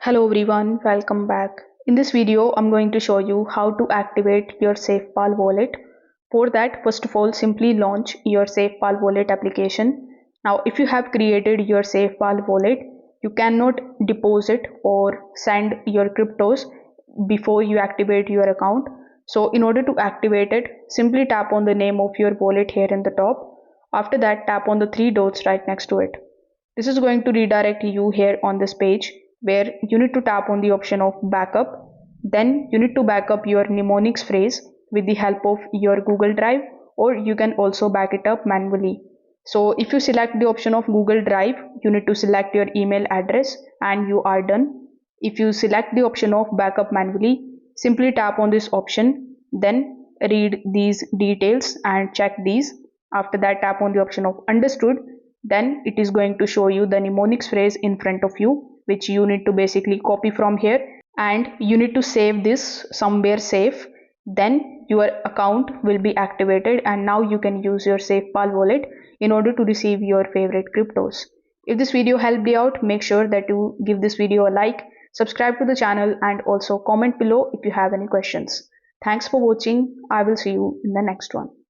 Hello everyone, welcome back. In this video, I'm going to show you how to activate your Safepal wallet. For that, first of all, simply launch your Safepal wallet application. Now, if you have created your Safepal wallet, you cannot deposit or send your cryptos before you activate your account. So in order to activate it, simply tap on the name of your wallet here in the top. After that, tap on the three dots right next to it. This is going to redirect you here on this page where you need to tap on the option of backup. Then you need to back up your mnemonics phrase with the help of your Google Drive, or you can also back it up manually. So if you select the option of Google Drive, you need to select your email address and you are done. If you select the option of backup manually, simply tap on this option, then read these details and check these. After that, tap on the option of understood, then it is going to show you the mnemonics phrase in front of you, which you need to basically copy from here, and you need to save this somewhere safe. Then your account will be activated and now you can use your Safepal wallet in order to receive your favorite cryptos. If this video helped you out, make sure that you give this video a like, subscribe to the channel, and also comment below if you have any questions. Thanks for watching. I will see you in the next one.